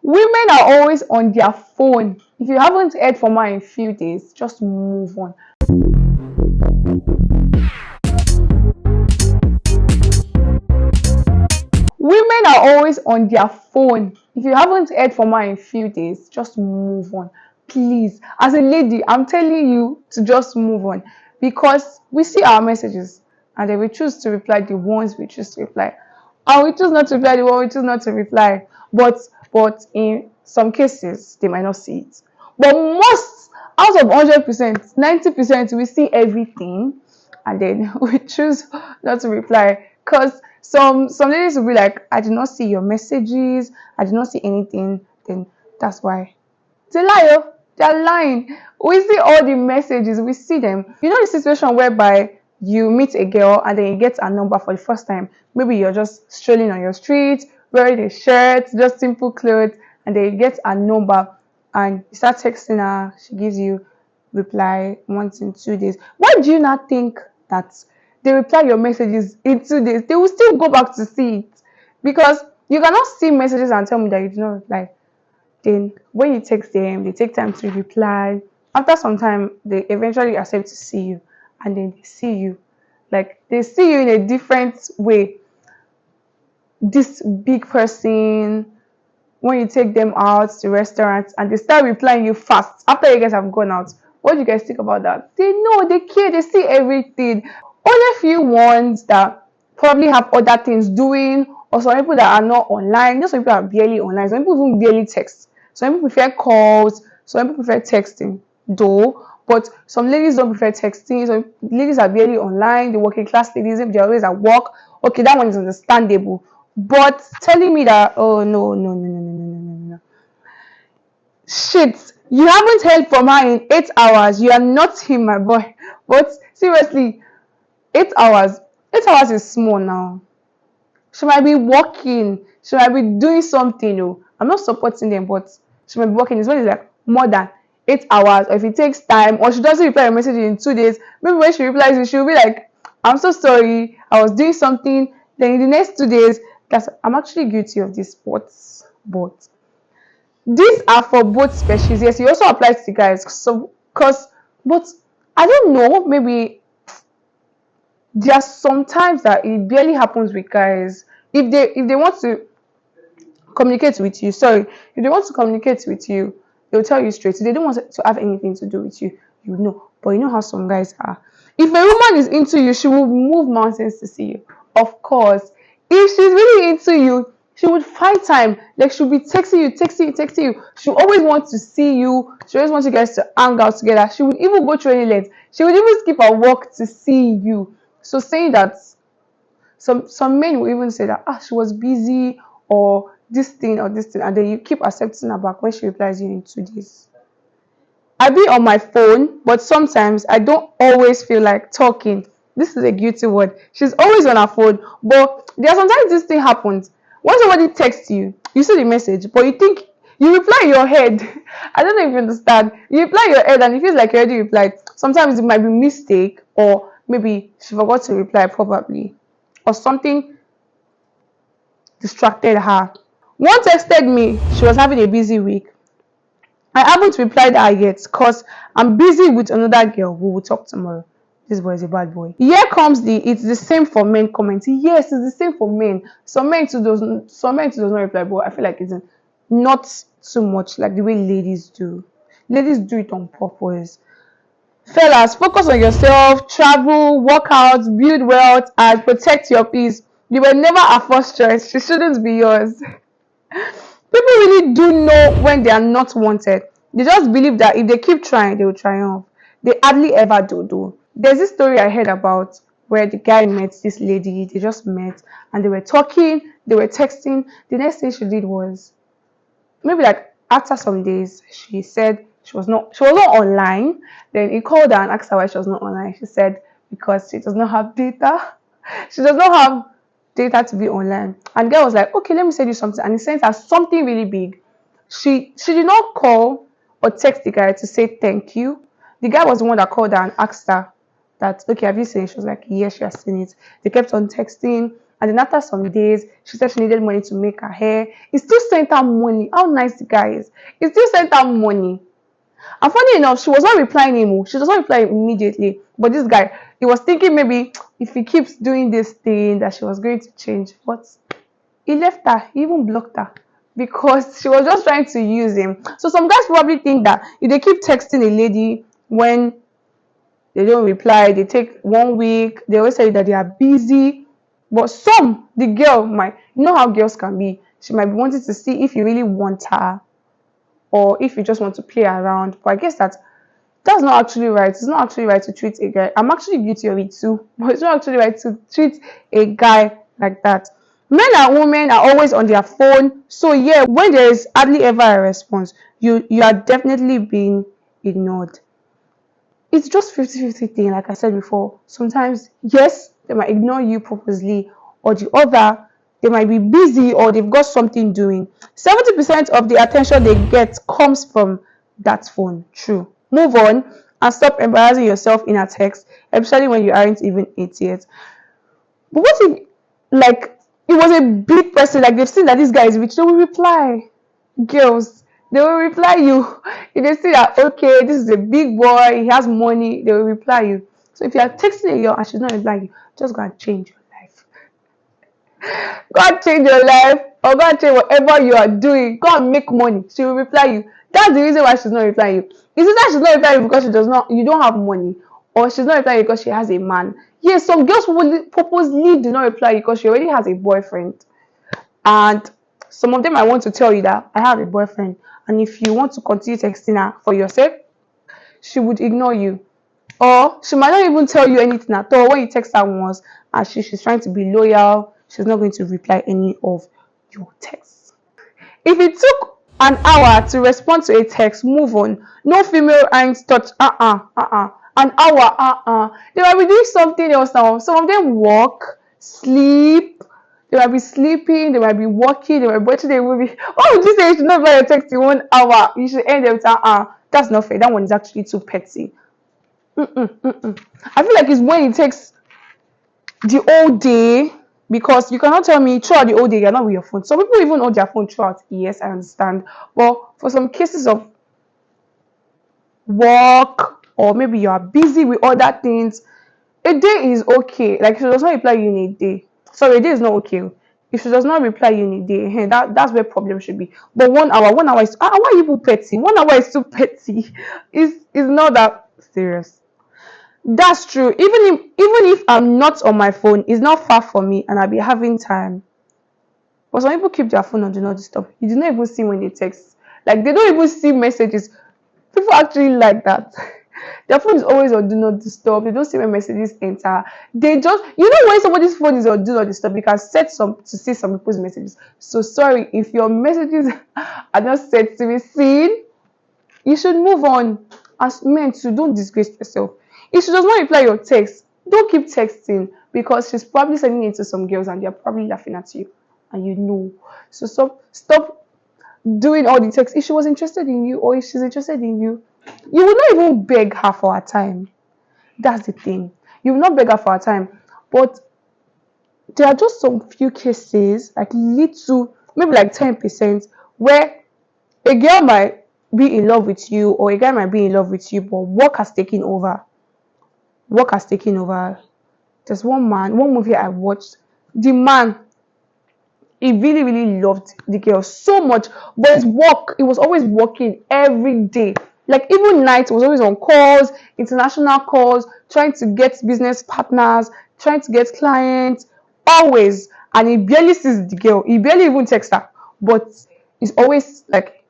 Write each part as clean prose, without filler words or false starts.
Women are always on their phone. If you haven't heard from her in a few days, just move on. Women are always on their phone. If you haven't heard from her in a few days, just move on. Please, as a lady, I'm telling you to just move on because we see our messages and then we choose to reply the ones we choose to reply. And we choose not to reply the one we choose not to reply. But in some cases, they might not see it. But most out of 100%, 90% we see everything and then we choose not to reply because some ladies will be like, I did not see your messages, I did not see anything. Then that's why they lie. Oh, they're lying. We see all the messages, we see them. You know the situation whereby you meet a girl and then you get a number for the first time. Maybe you're just strolling on your street, wearing a shirt, just simple clothes, and then you get a number and you start texting her. She gives you reply once in 2 days. Why do you not think that they reply your messages in 2 days? They will still go back to see it because you cannot see messages and tell me that you did not reply. Then when you text them, they take time to reply. After some time, they eventually accept to see you, and then they see you. Like they see you in a different way. This big person, when you take them out to restaurants and they start replying you fast after you guys have gone out. What do you guys think about that? They know, they care, they see everything. Only few ones that probably have other things doing, or some people that are not online. Just some people are barely online. Some people even barely text. Some people prefer calls. Some people prefer texting, though. But some ladies don't prefer texting. Some ladies are barely online. The working class ladies, if they're always at work, okay, that one is understandable. But telling me that, oh no, no, no, no, no, no, no, no, no. Shit, you haven't heard from her in 8 hours. You are not him, my boy. But seriously, 8 hours. 8 hours is small now. She might be working. She might be doing something. Oh, I'm not supporting them, but she might be working. It's when it's like more than 8 hours, or if it takes time, or she doesn't reply a message in 2 days. Maybe when she replies it, she'll be like, I'm so sorry, I was doing something. Then in the next 2 days, guys, I'm actually guilty of this, but these are for both species. Yes, it also applies to guys. So, but I don't know, maybe there are sometimes that it barely happens with guys. If they want to communicate with you, sorry, if they want to communicate with you, they'll tell you straight. If they don't want to have anything to do with you, you know. But you know how some guys are. If a woman is into you, she will move mountains to see you. Of course. If she's really into you, she would find time. Like she'll be texting you, texting you, texting you. She always wants to see you. She always wants you guys to hang out together. She would even go through any length. She would even skip her work to see you. So saying that some men will even say that she was busy or this thing or this thing, and then you keep accepting her back when she replies you in 2 days. I be on my phone, but sometimes I don't always feel like talking. This is a guilty word. She's always on her phone, but there are sometimes this thing happens. When somebody texts you, you see the message, but you think you reply in your head. I don't know if you understand. You reply in your head and it feels like you already replied. Sometimes it might be mistake, or maybe she forgot to reply probably, or something distracted her. One texted me she was having a busy week. I haven't replied her yet because I'm busy with another girl. We will talk tomorrow. This boy is a bad boy. Here comes it's the same for men comment. Yes, it's the same for men. Some men too does not reply, but I feel like it's not too much like the way ladies do. Ladies do it on purpose. Fellas, focus on yourself, travel, work out, build wealth, and protect your peace. You were never a first choice. She shouldn't be yours. People really do know when they are not wanted. They just believe that if they keep trying, they will triumph. They hardly ever do, though. There's this story I heard about where the guy met this lady. They just met and they were talking, they were texting. The next thing she did was, maybe like after some days, she said she was not online. Then he called her and asked her why she was not online. She said because she does not have data. She does not have data to be online. And the girl was like, okay, let me send you something. And he sent her something really big. She did not call or text the guy to say thank you. The guy was the one that called her and asked her that, okay, have you seen it? She was like, yes, she has seen it. They kept on texting And then after some days, she said she needed money to make her hair. He still sent her money. How nice the guy is. He still sent her money. And funny enough, she was not replying him. She does not reply immediately. But this guy, he was thinking maybe if he keeps doing this thing that she was going to change. But he left her. He even blocked her because she was just trying to use him. So some guys probably think that if they keep texting a lady when they don't reply, they take 1 week, they always tell you that they are busy. But the girl might, you know how girls can be. She might be wanting to see if you really want her or if you just want to play around. But I guess that's not actually right. It's not actually right to treat a guy. I'm actually guilty of it too, but it's not actually right to treat a guy like that. Men and women are always on their phone. So yeah, when there is hardly ever a response, you are definitely being ignored. It's just 50-50 thing, like I said before. Sometimes, yes, they might ignore you purposely, or the other, they might be busy or they've got something doing. 70% of the attention they get comes from that phone. True. Move on and stop embarrassing yourself in a text, especially when you aren't even 8 yet. But what if, like, it was a big person, like they've seen that this guy is rich, they will reply. Girls, they will reply you. If they see that, okay, this is a big boy, he has money, they will reply you. So if you are texting a girl and she's not replying you, just go and change your life. Go and change your life, or go and change whatever you are doing. Go and make money. She will reply you. That's the reason why she's not replying you. Is it that she's not replying you because you don't have money, or she's not replying you because she has a man? Yes, some girls purposely do not reply you because she already has a boyfriend. And some of them I want to tell you that I have a boyfriend, and if you want to continue texting her for yourself, she would ignore you. Or she might not even tell you anything at all when you text her once and she's trying to be loyal. She's not going to reply any of your texts. If it took an hour to respond to a text, move on. No female hands touch. An hour. They might be doing something else now. Some of them walk, sleep. They might be sleeping, they might be working, they might be watching a movie. Why would you say you should not reply a text in 1 hour? You should end them with that's not fair. That one is actually too petty. I feel like it's when it takes the whole day, because you cannot tell me throughout the whole day you're not with your phone. Some people even hold their phone throughout. Yes, I understand. But for some cases of work, or maybe you are busy with other things, a day is okay. Like, she does not reply you in a day. Sorry, a day is not okay. If she does not reply you in a day, that's where problem should be. But 1 hour, 1 hour is why are you petty? 1 hour is too petty. It's not that serious. That's true. Even if I'm not on my phone, it's not far from me and I'll be having time. But some people keep their phone on do not disturb. You do not even see when they text. Like, they don't even see messages. People actually like that. Their phone is always on do not disturb. They don't see when messages enter. They just, when somebody's phone is on do not disturb, you can set to see some people's messages. So sorry, if your messages are not set to be seen, you should move on. As men too, don't disgrace yourself. If she does not reply your text, don't keep texting, because she's probably sending it to some girls and they're probably laughing at you, and you know. So stop doing all the texts. If she was interested in you, or if she's interested in you, you will not even beg her for her time. That's the thing. You will not beg her for her time. But there are just some few cases, like little, maybe like 10%, where a girl might be in love with you, or a guy might be in love with you, but work has taken over. There's one movie I watched. The man, he really, really loved the girl so much, but his work, he was always working every day. Like, even night, was always on calls, international calls, trying to get business partners, trying to get clients, always. And he barely sees the girl. He barely even texts her. But he's always like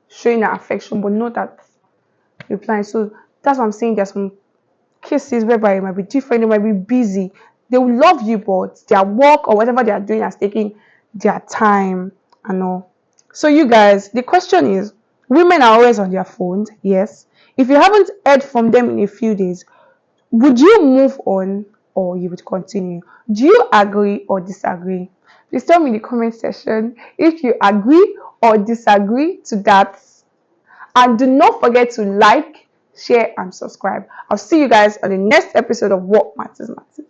showing her affection, but not that replying. So that's what I'm saying. There's some cases whereby it might be different, they might be busy. They will love you, but their work or whatever they are doing has taken their time and all. So you guys, the question is, women are always on their phones, yes. If you haven't heard from them in a few days, would you move on or you would continue? Do you agree or disagree? Please tell me in the comment section if you agree or disagree to that. And do not forget to like, share, and subscribe. I'll see you guys on the next episode of What Matters Matters.